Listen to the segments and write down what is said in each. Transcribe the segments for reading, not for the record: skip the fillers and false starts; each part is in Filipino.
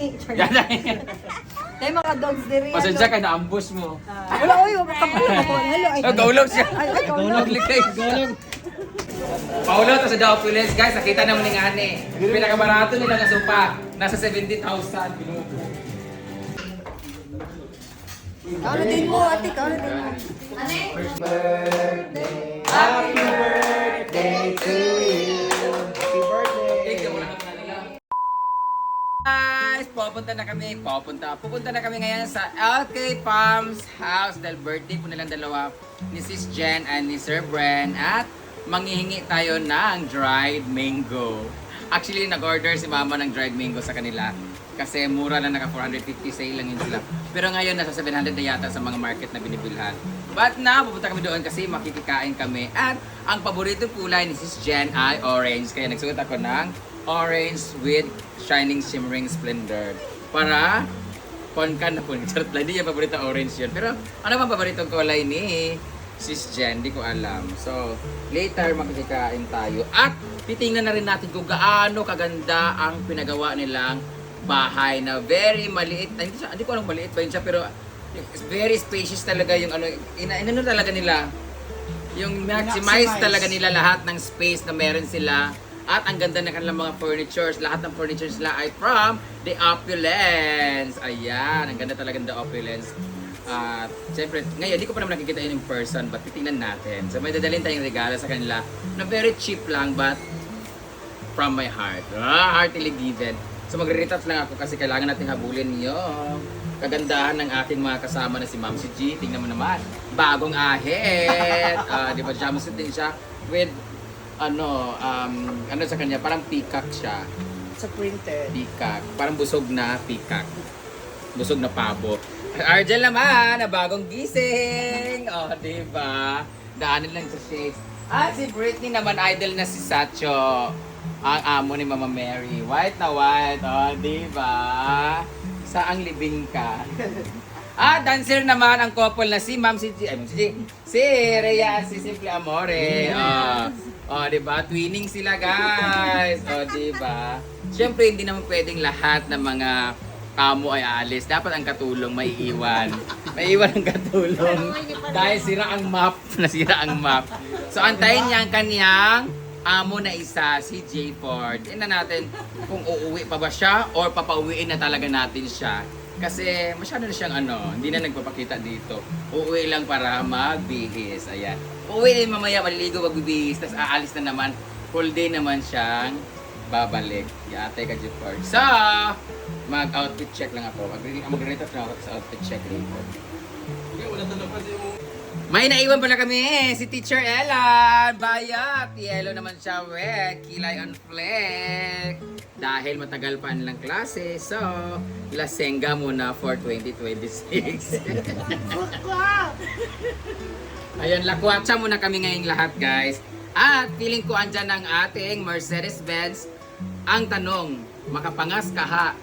Yan na. May mga dogs din. Pasensya ka na ambush mo. Wala, oy, kapag ako. Hello, ay. Gaulog siya. Ay, Gaulog likay. Gaulog. Paulo to sa The Opulence, guys. Nakita naman ni Ane. Pinakabarato nila ng sopa. Nasa 70,000. Binuko. Kaulo din mo, ate. Kaulo din mo. Happy birthday to you. Happy birthday. Guys, pupunta na kami ngayon sa LK Palms House dahil birthday po nilang dalawa ni Sis Jen and ni Sir Bren at manghihingi tayo ng dried mango. Actually, nag-order si Mama ng dried mango sa kanila kasi mura lang, naka 450 sale lang yun sila. Pero ngayon nasa 700 na yata sa mga market na binibilhan. But na, pupunta kami doon kasi makikikain kami at ang paborito kulay ni Sis Jen ay orange. Kaya nagsuot ako ng orange with shining shimmering splendor para ponkan na po. Charot lang, hindi yung paborito orange yun. Pero ano bang paboritong kulay ni Sis Jen? Hindi ko alam. So, later makikikain tayo. At titingnan na rin natin kung gaano kaganda ang pinagawa nilang bahay na very maliit. Hindi ko alam maliit ba yun siya, pero very spacious talaga yung ano, inano talaga nila. Yung maximize talaga nila lahat ng space na meron sila. At ang ganda ng kanilang mga furnitures. Lahat ng furnitures nila ay from The Opulence. Ayan, ang ganda talaga ng The Opulence. At siyempre, ngayon, di ko pa naman nakikita yun in person, but titingnan natin. So may dadalhin tayong regalo sa kanila na very cheap lang, but from my heart. Heartily given. So magre-retouch lang ako kasi kailangan natin habulin yung kagandahan ng aking mga kasama na si Ma'am si G. Tingnan mo naman, bagong ahit. Di ba, jumpsuit din siya with ano sa kanya, parang peacock siya. Sa printed. Peacock. Parang busog na peacock. Busog na pabo. Argel naman, na bagong gising. Oh, diba? Daanin lang sa shades. At si Britney naman, idol na si Sacho. Ang amo ni Mama Mary. White na white. Oh, diba? Saang libing ka? Dancer naman ang couple na si Ma'am si Rhea, si Simple Amore. Diba? Twinning sila, guys. Diba? Siyempre, hindi naman pwedeng lahat ng mga amo ay aalis. Dapat ang katulong may iwan. May iwan ang katulong. Dahil sira ang map. Nasira ang map. So, antayin niya ang kanyang amo na isa, si J. Ford. Tingnan natin kung uuwi pa ba siya or papauwiin na talaga natin siya. Kasi masyado na siyang hindi na nagpapakita dito. Uuwi lang para magbihis. Ayan. Uuwi din mamaya, maliligo, magbibihis. Tapos aalis na naman. Full day naman siyang babalik. Yate ka, J. Ford. So, mag-outfit check lang ako. Mag-retouch lang ako sa outfit check later. May naiwan pala kami, si Teacher Ella. Bayat. Yellow naman siya, wet. Kilay on fleck. Dahil matagal pa nilang klase, so lasengga muna for 2026. Ayun, lakwatsa muna kami ngayong lahat, guys. At feeling ko andyan ang ating Mercedes-Benz. Ang tanong, makapangas ka ha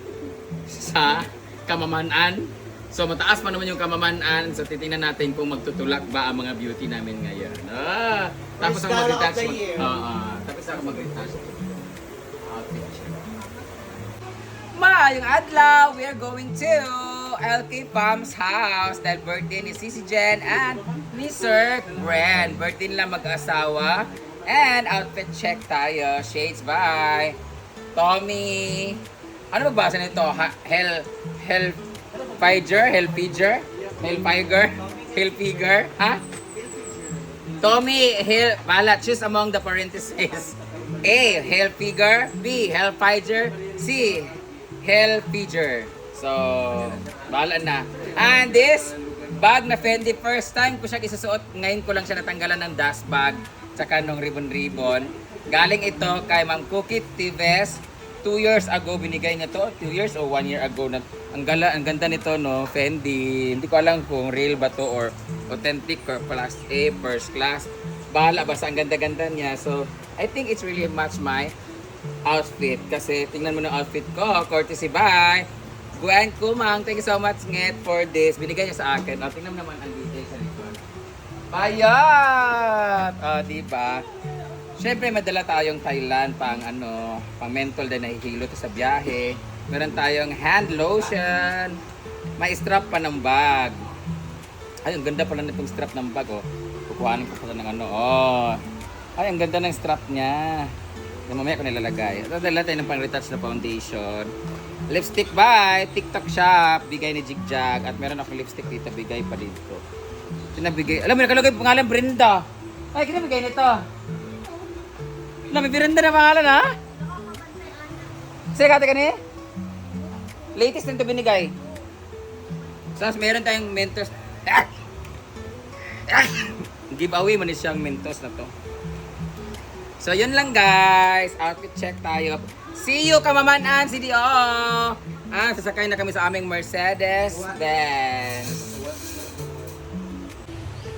sa kamamanan? So mataas pa naman yung kamamanan. So titingnan natin kung magtutulak ba ang mga beauty namin ngayon. Tapos ako mag-retouch. Tapos ako mag-retouch. Maayong adlaw! We are going to LK Palms House dahil birthday ni Sisi Jen and ni Sir Bren. Birthday nila mag-asawa. And outfit check tayo. Shades by Tommy. Ano magbasa nito? Hellfiger? Ha? Tommy, bahala. Choose among the parentheses. A. Hellfiger. B. Hellfiger. C. Hellfiger. So, bahala na. And this bag na Fendi, first time ko siya isusuot. Ngayon ko lang siya natanggalan ng dust bag. Tsaka nung ribbon-ribbon. Galing ito kay Ma'am Cookie Tives. 2 years ago binigay niya to. 2 years o 1 year ago. Ang ganda nito, no? Fendi. Hindi ko alam kung real ba to or authentic or class A, first class. Bahala, basta ang ganda-ganda niya. So, I think it's really match my outfit. Kasi tingnan mo ng outfit ko. Courtesy by Gwen Kumang. Thank you so much, Nget, for this. Binigay niya sa akin. Tingnan mo naman ang details sa likod. Bayat! Diba? Siyempre, madala tayong Thailand pang pang mental din nahihilo to sa biyahe. Meron tayong hand lotion. May strap pa ng bag. Ay, ang ganda pala nitong strap ng bag, oh. Kukuhanin ko pala ng ano, oh. Ay, ang ganda ng strap niya. Yung mamaya ko nilalagay. Ito, dala tayo ng pang-retouch na foundation. Lipstick by TikTok Shop. Bigay ni Jigjag. At meron akong lipstick dito. Bigay pa dito. Sinabigay. Alam mo, nakalagay pangalan Brenda. Ay, kinabigay nito. Alam, may Brenda na pangalan, ha? Sige, kate ka ni? Latest nito binigay. Tapos meron tayong Mentos. Giveaway mo ni siyang Mentos na to. So, yun lang guys. Outfit check tayo. See you, Kamaman-an, CDO! Sasakay na kami sa aming Mercedes-Benz.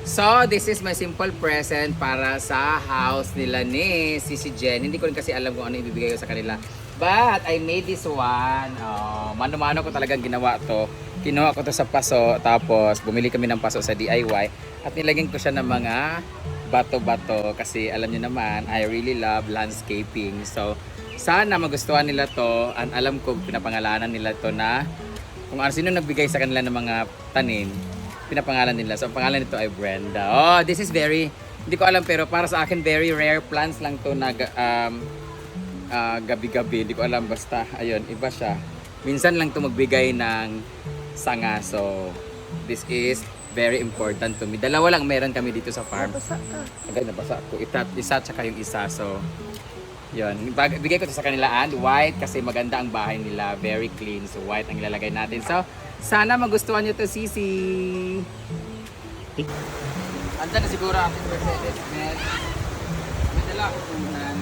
So, this is my simple present para sa house nila ni Sisi Jen. Hindi ko rin kasi alam kung ano ibibigay ko sa kanila. But, I made this one. Mano-mano ko talagang ginawa to. Kinuha ko to sa paso. Tapos, bumili kami ng paso sa DIY. At nilagyan ko siya ng mga bato-bato kasi alam niyo naman, I really love landscaping. So, sana magustuhan nila to. And alam ko, pinapangalanan nila to na kung sino nagbigay sa kanila ng mga tanim, pinapangalan nila. So, ang pangalan nito ay Brenda. Oh, this is very, hindi ko alam pero para sa akin, very rare plants lang to na gabi-gabi. Hindi ko alam, basta, ayun, iba siya. Minsan lang to magbigay ng sanga. So, this is very important to me. Dalawa lang meron kami dito sa farm. Agad nabasa ko. Isa tsaka yung isa. So, yun. Bigay ko to sa kanila and white kasi maganda ang bahay nila. Very clean. So, white ang ilalagay natin. So, sana magustuhan nyo to, Sisi. Andan na siguro ating Mercedes-Benz. May dala ako tunan.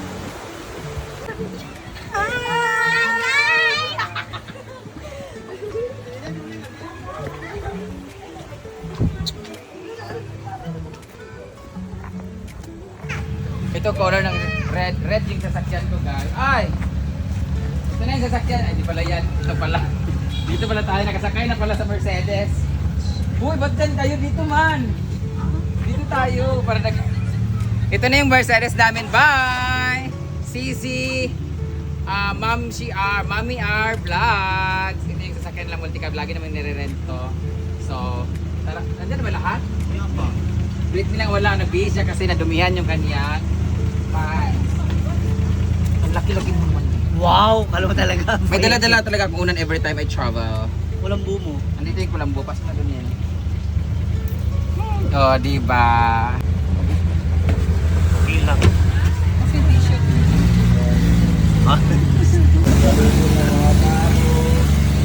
Ito color ng red. Red yung sasakyan ko, guys. Ay! Ito na yung sasakyan. Ay, di pala yan. Ito pala. Dito pala tayo. Nakasakay na pala sa Mercedes. Uy, ba't dyan tayo dito, man? Dito tayo. Para Ito na yung Mercedes namin. Bye! Sisi! Mami R Vlogs. Ito yung sasakyan lang. Multi-cab. Lagi naman nire-rent to. So, tara. Nandiyan na ba lahat? Yan pa. Blit nilang wala. Nag-bihis siya kasi nadumihan yung kanyang ang laki-laki naman. Wow! Kala mo talaga. May dala-dala talaga akong unan every time I travel. Walang bumo. Andito yung kulambo. Pas na dun yan. Oh, diba? Okay lang. Kasi t-shirt.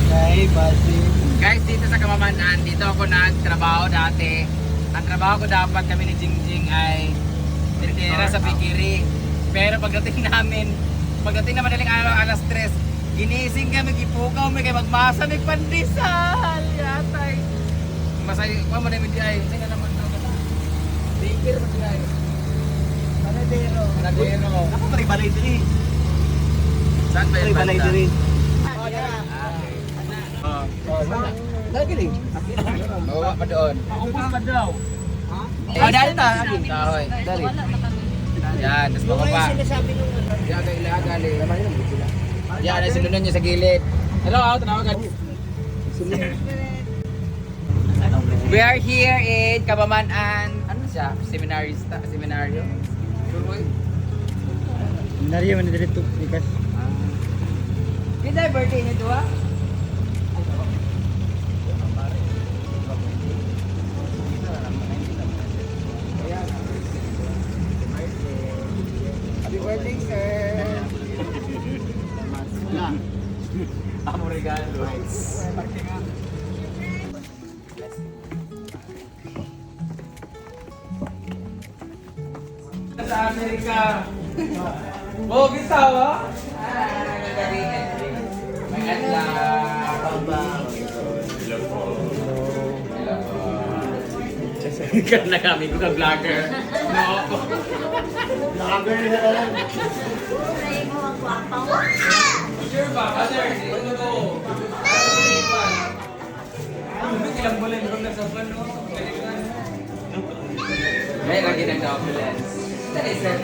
Hey, Basi. Guys, dito sa Kamaman-an, dito ako nagtrabaho dati. Ang trabaho ko dapat kami ni Jingjing ay tindera sa Bikiri. Pero pagdating namin madaling araw, alas 3, ginising kami, gipukaw, may kayo magmasa, may pandesal. Yatay. Masay, mo na yung ay, sige naman ito. Bikir mo sila eh. Panadero. Ako bari-balay din eh. Saan ba yung Bari-balay banda? din. Lagi rin. Bawa pa doon. Maubos pa daw. Dali ta. Kahoy. Dali. Yan, tapos bababa. Sinasabi nung Ilaga, gali. Yan, ay sinunod niya sa gilid. Hello, tanawagan. We are here in Kabamanan. Ano siya? Seminaryo? Suroy? Nariya man dito ikas. Hindi tayo birthday nito ha? Happy birthday, sir! Amo regalo. Sa Amerika. Oh, bisawa? May adlaw. Hello po. Sikat na kami ko ka-vlogger. No po. Vlogger na lang. Sure ba? Mother, ano to? May ilang bulan ko na sa pano. May lagi ng ambulance. Dali, sir.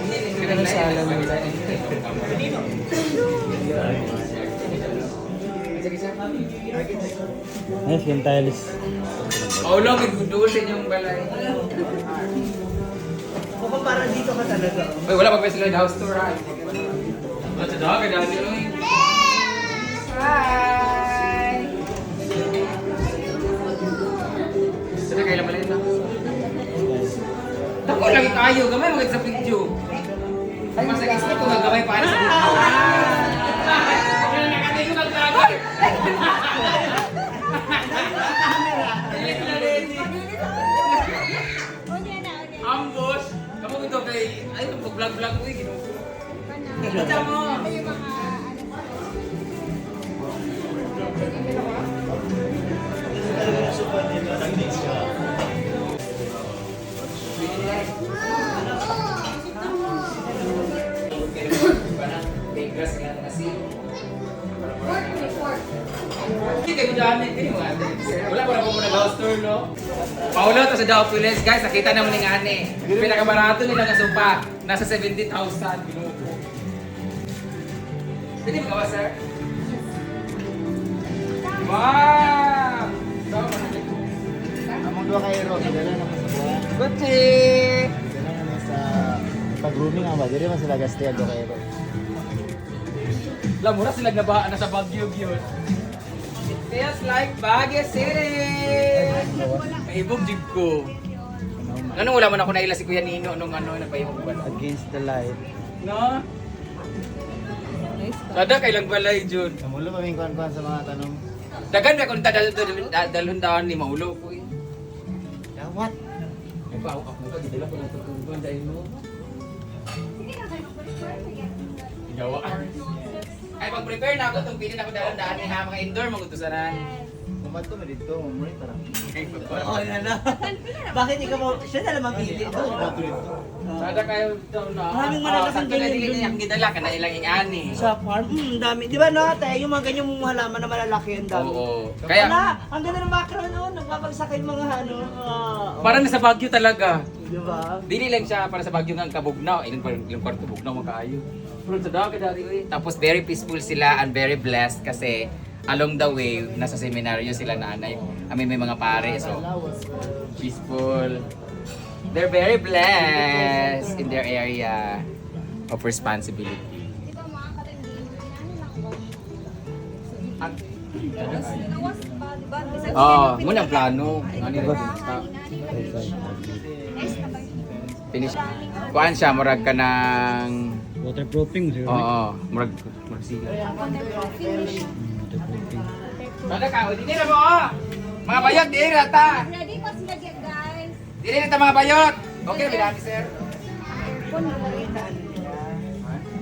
Hindi, sala mo. sir. Yes, yung tiles. Paulo, may gudusin yung balay. Kung para dito ka talaga. Uy, wala pa sila house tour ha. Wala sa dog, kaya dahil yun. Hi! Sabi kayo lang balay na. Tako lagi tayo, gamay mga sa video. Ay, mas nag-expect ko gamay pa sa video. Nakatayo ng vlogger. Ambos! Kamu ito kay... Ay, itong pag-vlog-vlog ko eh. Kita mo! Wala pa na po muna house tour, no? Paulo to sa Dow Pulis, guys, nakita naman ni Ane. Pinakamarato nila nga sopa, nasa 70,000. Pwede mo gawa, sir? Wow! Among dua kayo, kidala naman sa buwan. Gucci! Kidala naman sa pag-grooming ang ba? Dili man sila gastiya do kayo. Lamura sila nabahaan na sa Baguio yun. It feels like Baguio City! Maibog jig ko. Ano wala man ako naila si Kuya Nino nung ano nagpahimog ba? Against the light. No? Sada kay lang balay jud. Kamulo pa kuan sa mga tanong. Dagan na kung dalhon taon ni maulo ko eh. Dawat. Ay pa ako ka gidala ko na tutugon dahil mo. Gawa. Ay pag-prepare na ako tong pinin ako dalan-daan ni ha mga indoor mga utusanan. Kumadto mo dito, mo tara. Oo, yan na. Bakit ikaw mo? Siya na lang mamili. Sada kayo daw na. Maraming malalaking Sa ganyan dili dun. niya gidala kana ilang ingani. Sa farm, dami. Di ba no, ate? Yung mga ganyang halaman na malalaki, ang dami. Oo. Kaya, Kaya ang ganda ng background noon, nagbabagsak yung mga ano. parang nasa Baguio talaga. Di ba? Dili lang siya para sa Baguio nga kabugnaw. Ilang kwarto bugnaw makaayo. Pero sa dagat dati uy. Tapos very peaceful sila and very blessed kasi along the way nasa seminaryo sila nanay. May mga pare so peaceful. They're very blessed in their area of responsibility. Oh, muna plano. Ano ba? Finish. Kuan siya murag ka ng Waterproofing siguro. oo, murag siya. Kada ka, di na mo. Mga bayot, di na ta. Ready po sila dyan, guys. Di na ta mga bayot. Okay, bidami sir.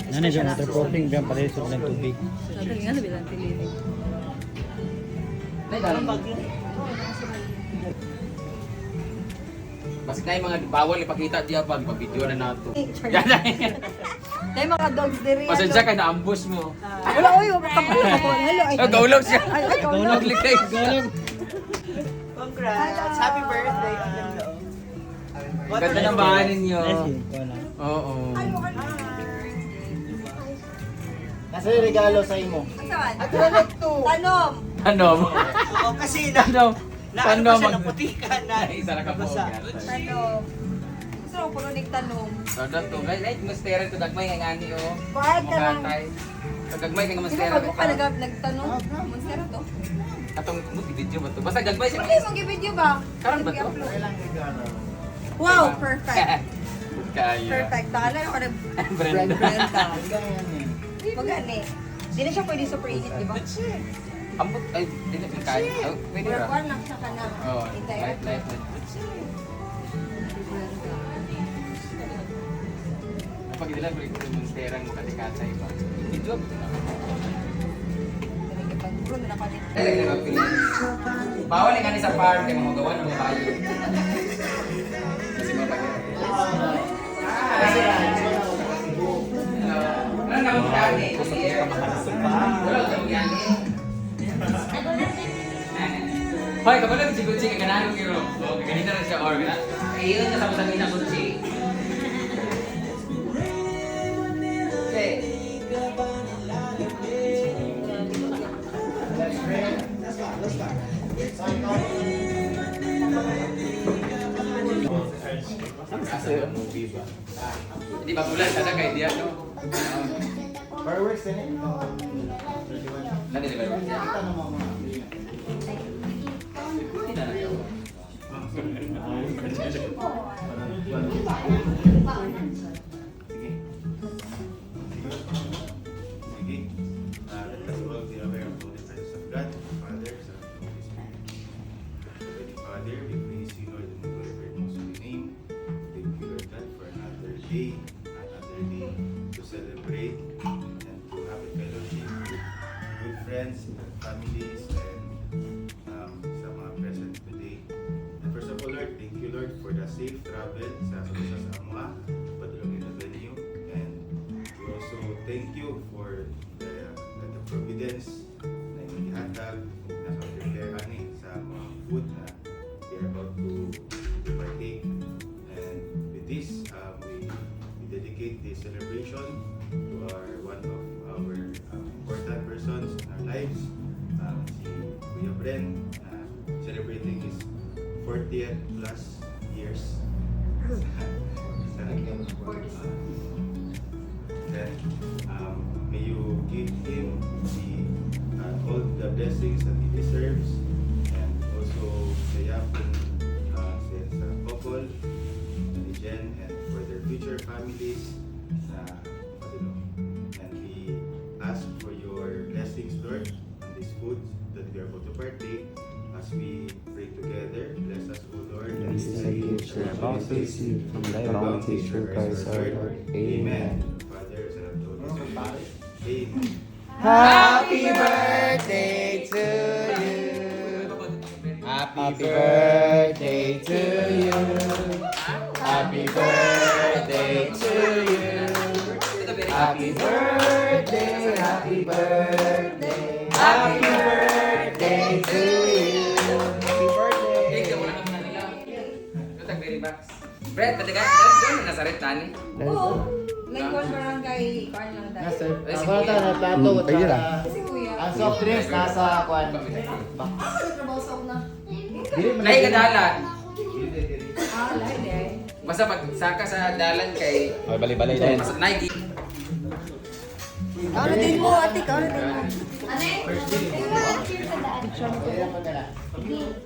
Ano siya waterproofing diyan pala sa ng tubig. Basig na yung mga bawal ipakita diya pag video na nato. Yan na. Dahil mga dogs diri. Pasensya ka na ambush mo. Wala, oy, kapag ako. Hello, ay. Oh, gaulog siya. Ay, Gaulog likay. Galang. Congrats! Happy birthday! Ang ganda, oh. Ganda ng bahay ninyo. Yes, wala. Oo. Kasi regalo sa imo. Saan? At wala to! Tanom. Ano mo? Oo, kasi na, Ano? na ano pa siya, naputikan na. Isa na ka po. Basa. Tanom. Gusto ko puno ng tanom. Sada to. Ay, mustera to dagmay kay ngani o. Bakit ka lang? Mugatay. Dagmay kay Di mustera. ba bago ka nagtanong? Monstera to? Atong video ba to? Basta dagmay siya. Hindi, mag-video ba? Karon ba to? Mag-upload. Kailang regalo. Wow, perfect. Kayo. Perfect. Tala ako na Brenda. Brenda. Ganyan eh. Magani. Hindi na siya pwede super init, di ba? Ambot ay di na kayo. Oh, pwede Or ra. one lang siya ka na. Oh, Indirect. light. Pag ilan balik ko yung mustera mo katikatay ba? Video ba ito na? Pag-bro na pa dito. Dahil na magpili. Bawal yung kani sa farm kay mga gawa ng mga bayo. Kasi mga bayo. Ano na mong gani? Wala ka mong gani. Hoy, kapag lang si Gucci kay kanano kiro. O, ganito na siya or. Iyon na sa masangin na Gucci. Okay. Di ba bulan sana kay dia no? Fireworks din eh. Nani di ba? Kita na mo mga. Sige. Let us all be aware of the presence of God, Father, Son, and Holy Spirit. Heavenly Father, we praise you, Lord, and we glorify your most holy name. Thank you, Lord God, for another day to celebrate and to have a fellowship with good friends, families, and sa mga present today. And first of all, Lord, thank you, Lord, for the safe travel sa Amwa, padulong in the venue. And we also thank you for the providence na inyong ihatag na sa prepare sa mga food na we are about to partake. And with this, we dedicate this celebration to one of our important persons in our lives, si Kuya Bren, celebrating his 40th plus years. Then, may you give him all the blessings that he deserves, and also the yapon sa couple, ni Jen, and for their future families. And we ask for your blessings, Lord, on this food that we are about to partake. As we pray together, bless us, O Lord. This is a gift you are about to receive from thy bounty through Christ our Lord. Amen. Father, Son, and Holy Spirit. Amen. Happy birthday to you. Happy birthday to you. Happy birthday to you. Happy birthday, happy birthday, happy birthday to you. Happy birthday. Cake ka muna naman nila. Ito very box. Brett, tadiga, doon na nasarit tani. Oo. Like one barangay, kuan lang dahil. Nasa, ako na na plato at pwede lang. Kasi kuya. ang soft drinks nasa kwan. Trabaho sa una. Dili man Lahi ka dalan. Lahi eh. Basta pag saka sa dalan kay Ay, bali-bali din. basta Nike. Ano din mo, ate? Ano din mo? Ane?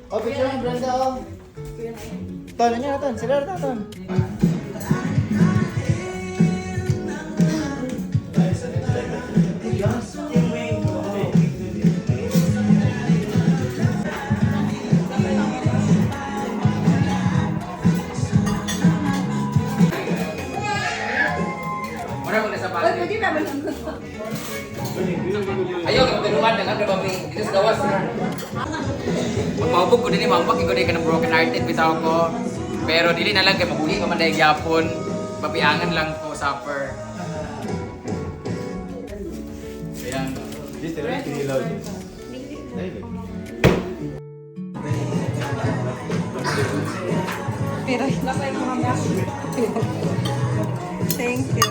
Oh, picture ng Brenda, oh. Ton, ano yun, Ton? Sila na, Ton. Mura mo na sa Oy, pati. pwede naman ang gusto. Ayaw, tulungan na nga babi. Dito sa gawas. Magpahubog ko din yung mambak. Ikaw din ka ng broken hearted. Bitaw ko. Pero dili na lang kay mabuhi pa man dahil gyapon. Papiangan lang ko suffer. Ayan. This is really kinilaw. Pero lapay mo nga. Thank you.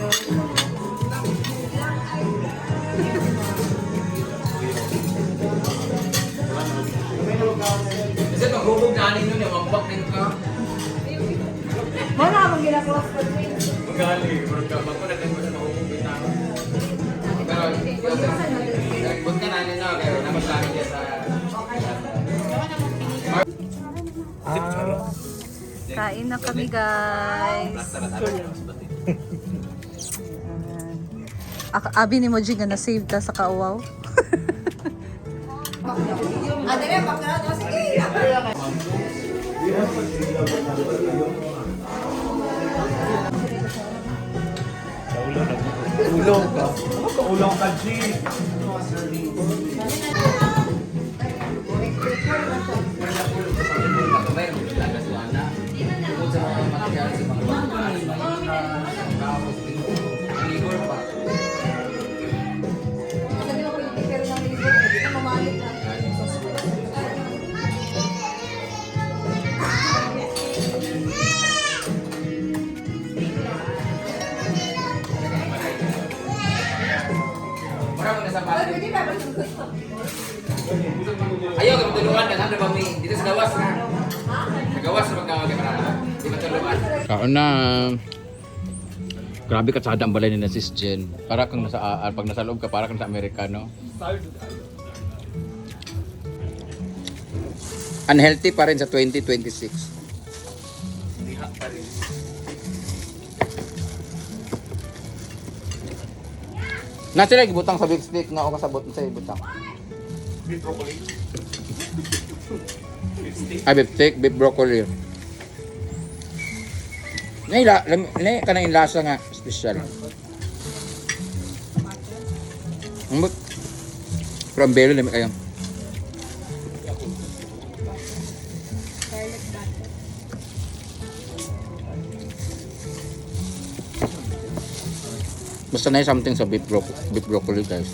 Kasi maghubog na anin yun. Mambak din ka. Mana ang ginagawa ko? Magali. Magkabak ko na din mo sa mahubog bitaw. Pero, punta na nyo na. Pero napasabi niya sa... Kain na kami, guys. Abi ni Moji nga na-save ta sa kauwaw. Ate na, pagkaraan mo. Sige. Ulong ka. Ulong ka, G. Sabi mo, pero ng libo, hindi ka mamalit na. Mura mo na sa Oy, pati. pwede naman ang gusto. Ayaw, matuluan na. Ano ba may? Dito sa gawas na. Sa gawas na magkawag para di matuluan. Kaon na. Grabe katsada ang balay ni na Sis Jen. Para kang nasa, pag nasa loob ka, para kang sa Amerikano. Unhealthy pa rin sa 2026. Nasa lagi butang sa beef steak nga o kasabot sa ibutang. Beef broccoli. Beef steak, beef broccoli. Nay kanang lasa nga special. Ambot. From Belo lami kayo. Basta na something sa beef broccoli guys.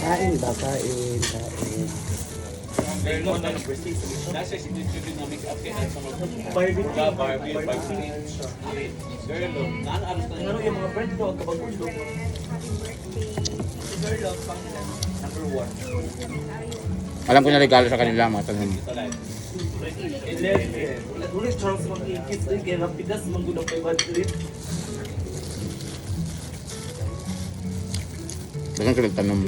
Kain ba? Kain. Alam ko na regalo sa kanila mga tanong. Ulit chance mag-ikit din kaya napigas manggulang 500. Dagan ka nagtanong.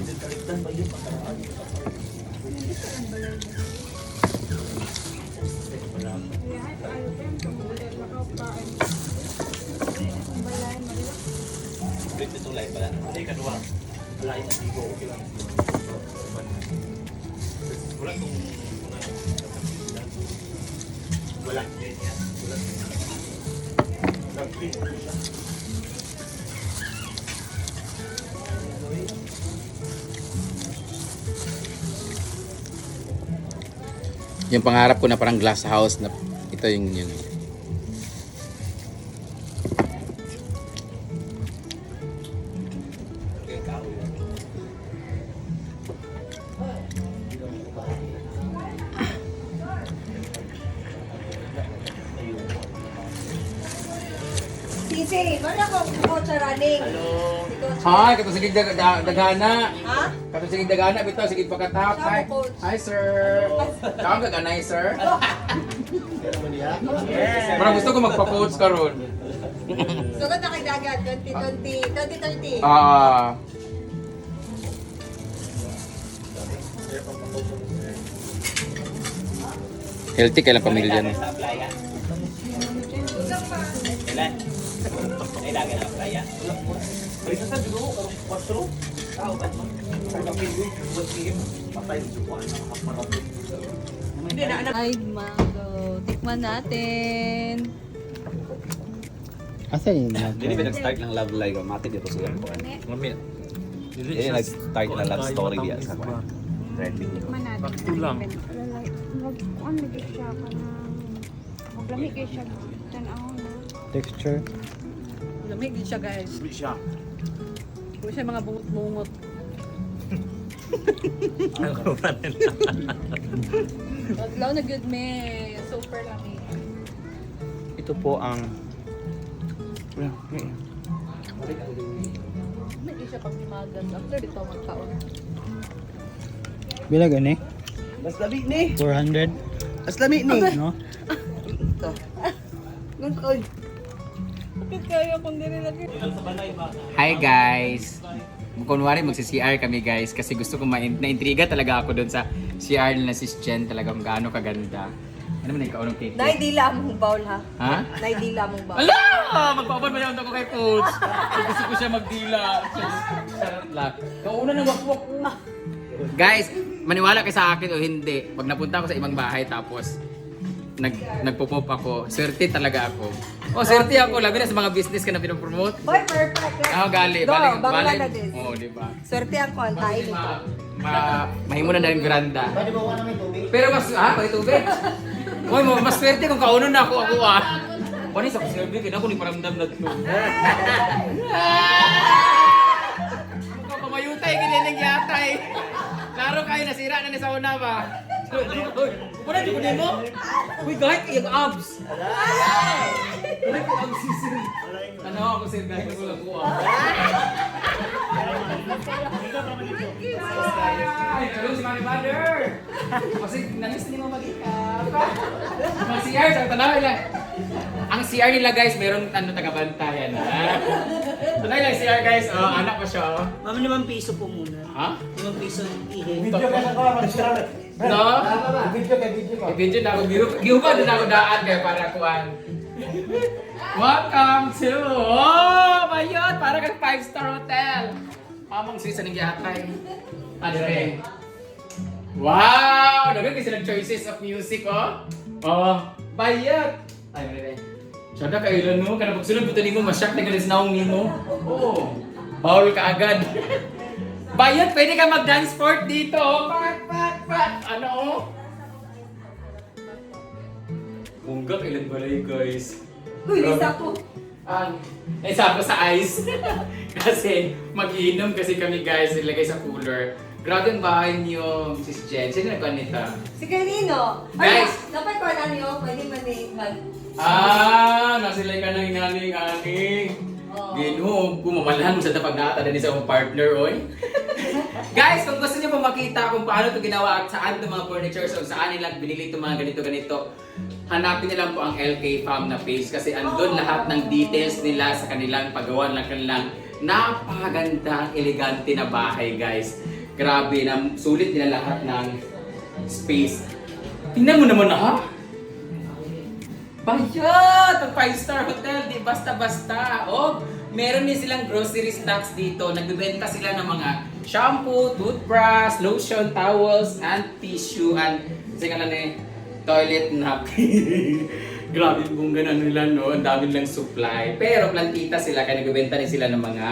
Yung pangarap ko na parang glass house na ito yung yun. Sisi, mana ko coach running? Hi, kato sige dagana. Ha? Kato sige dagana bitaw sige pakatap. Hi. Hi sir. Kaon ka ganay sir. Pero gusto ko magpa-coach karon. Sugod na kay dagat 2030. Ah. Healthy kailang pamilya no. Ay, mango. Tikman natin. Asa yun na? Hindi ba nag-start ng love life? Mati dito sa yan po. Hindi nag-start na love story diya sa trending. Tulang. Ano lagi siya ka na maglamig kayo siya tanaw na. Texture. Lamig din siya guys. Kung siya mga bungot-bungot. Adlaw na good me. Super lamig. Ito po ang Hindi siya pag dimagas. After dito magkaon. Bila gani? Mas labi ni. 400. Mas labi ni. No? Bakit kaya kung dili lagi? Hi guys! Kunwari magsi-CR kami guys kasi gusto ko na-intriga talaga ako doon sa CR na Sis Jen talagang gaano kaganda. Ano man ikaw ng cake? Naidila mong bowl ha? Ha? Naidila mong bowl. Ala! Magpapan ba naman ako kay Coach? Gusto ko siya magdila. Charot lang. Kauna na wakwak ko. Guys, maniwala kayo sa akin o hindi. Pag napunta ako sa ibang bahay tapos nagpo-pop ako, swerte talaga ako. Oh, swerte ako. Labi na sa mga business ka na pinopromote. Hoy, perfect. Gali. Do, Baling. Bangladesh. Oo, di ba? Swerte ang kontain nito. Mahimunan na rin veranda. Pwede ba wala may tubig? Pero mas, may tubig. Uy, mas swerte kung kauno na ako Wani sa pasilbi, kaya ako ni paramdam na ito. wala na ni sa una ba? Wala di ko din mo? Uy, guys, yung abs. Wala ko abs sir. Ano ako sir, guys, ko lang ko. Ay, hello si Mami Mother. Kasi namiss din mo mag-ikap. Ang CR, sa tanaw lang. Ang CR nila guys, meron taga-bantayan. Tunay lang CR guys, anak pa siya. Ma'am, 5 piso po muna. Ha? 5 piso ihe. Video ka na ko, mag-share. No? Video ka, video ka. I-video na ako, gihupa din ako daan kaya para kuhan. Welcome to, bayot, para kang 5-star hotel. Mamang Swiss, anong gihatay? Ano rin? Wow! Dagan kasi nag-choices of music, oh. Oh, bayot. Ay, ano rin? Sada ka ilan mo, kada pagsunod buto mo, masyak na galis naong nimo. Oo. Bawal ka agad. Bayot, pwede ka mag-dance sport dito. Pat. Ano, oh? Bunggak, ilan balay, guys. Uy, isa po. Isa ko sa ice. Kasi mag-iinom kasi kami guys, ilagay sa cooler. Grabe ang bahay niyo, Sis Jen. Sino nagkuhan nito? Si Kanino. Guys! Dapat ko na niyo, pwede mag... Nasilay ka ng inaling-aling. Oo. Gino, kumamalahan mo sa tapag nata din sa mong partner, oy. Guys, kung gusto niyo po makita kung paano ito ginawa at saan itong mga furniture, so saan nila binili itong mga ganito-ganito, hanapin niyo lang po ang LK Fam na page kasi andun lahat ng details nila sa kanilang paggawa ng kanilang napakagandang, elegante na bahay, guys. Grabe, sulit nila lahat ng space. Tingnan mo naman ha? Bayot! Ang 5-star hotel, di basta-basta. Oh, meron din silang grocery stocks dito. Nagbebenta sila ng mga shampoo, toothbrush, lotion, towels, and tissue, and singala ni toilet napkin. Grabe kung ganun nila, no? Ang dami nilang supply. Pero plantita sila, kaya nagbebenta rin sila ng mga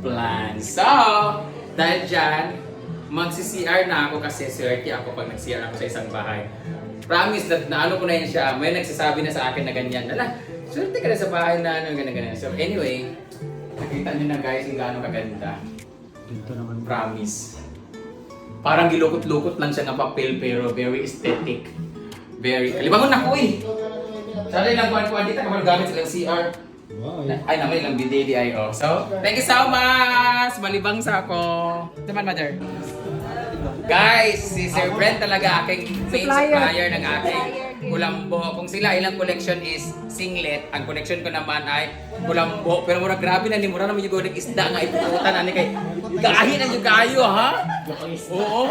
plants. So, dahil dyan, magsi-CR na ako kasi swerte ako pag nag-CR ako sa isang bahay. Promise that naano ko na yun siya. May nagsasabi na sa akin na ganyan. Ala, swerte ka na sa bahay na ano, ganyan. So anyway, nakita nyo na guys yung gaano kaganda. Dito naman. Promise. Parang gilukot-lukot lang siya ng papel pero very aesthetic. Very, kalibangon na ko eh. Sana ilang kuhan-kuhan dito kapag gamit silang CR. Wow, Ay, naman ilang BDDIO. So, thank you so much! Malibang sa ako. Naman, mother. Guys, si Sir Brent talaga aking main supplier ng aking kulambo. Kung sila ilang collection is singlet, ang collection ko naman ay kulambo. Pero mura grabe na ni mura naman yung godeng isda nga ipuputan ani kay gahi na yung gayo ha. Oo.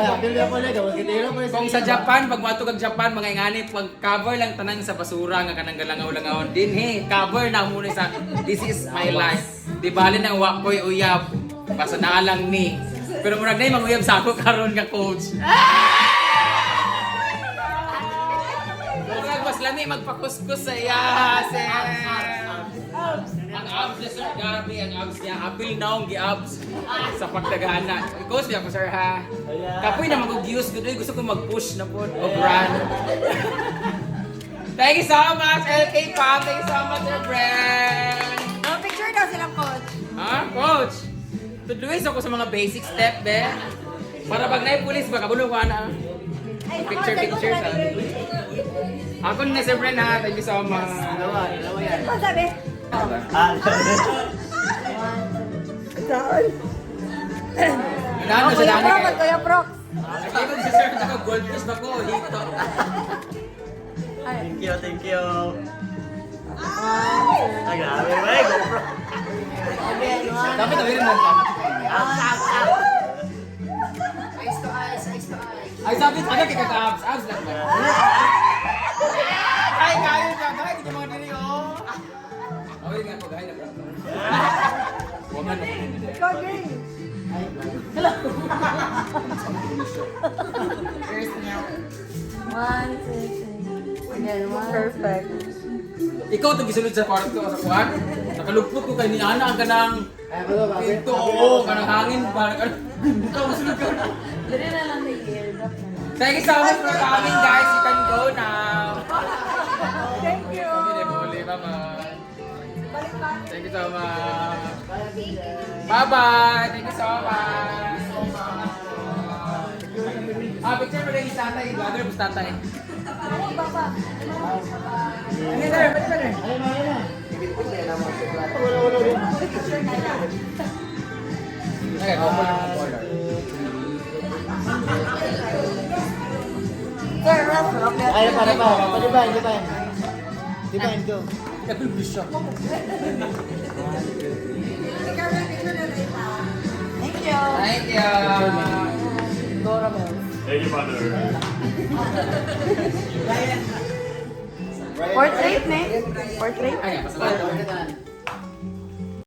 Kung sa Japan, pag matugag Japan, mga ingani, pag cover lang tanan sa basura nga kanang galangaw-langaw din he. Cover na muna sa this is my life. Di bali nang wakoy uyab. Basta na lang ni. Pero murag na yung manguyab sa ako karon nga coach. Murag mas lami magpakuskus sa iya, sir. Ang abs niya, sir. Grabe ang abs niya. Apil na ang gi-abs sa pagtagana. Coach niya ko, sir, ha? Kapoy na mag-use ko. Gusto ko mag-push na po. O brand. Thank you so much, LK Pam. Thank you so much, Sir Brand. No, picture daw silang coach. Ha, coach? Tudluis ako sa mga basic step, be. Para pag naipulis, baka bulo ko na. Picture sa. Ako na Sir Bren ha. Thank you so much. Dalawa yan. Ano sabi? Ano sa dani kayo? Kuya Prox. Nag-ibig si Sir na goldfish ba ko? Hito. Thank you. Ay, grabe ba? GoPro. Dapat tawirin mo ka. Ay, sabi ano kay kaka-abs? Abs lang ba? Ay, kayo ka. Kahit hindi mga diri, oh. Okay nga po, kahit na bro. Huwag na. Ikaw din. First now. 1, 2, 3. Again, 1. Perfect. Ikaw ito gisunod sa kwarto sa kuwan. Nakalugpot ko kay ni Ana ang kanang pinto. Oo, kanang hangin ba? Ikaw masunod ka. Dili na lang na i-airdrop na lang. Thank you so much for coming, guys. You can go now. Thank you. Bye-bye. Balik pa. Thank you so much. Bye-bye. Thank you so much. Picture lagi vlogger, basta tatay. Ako, baba. Ano sir? Pwede ba rin? Ayun na. Wala rin. Okay, couple lang ang color. Sir, Ralph, Ay, para pa. Pwede ba? Hindi pa. Di ba? Hindi. Nag-review siya. Thank you. Thank you. Thank you, Father. Portrait, ne? Portrait? Ay, pasalamat.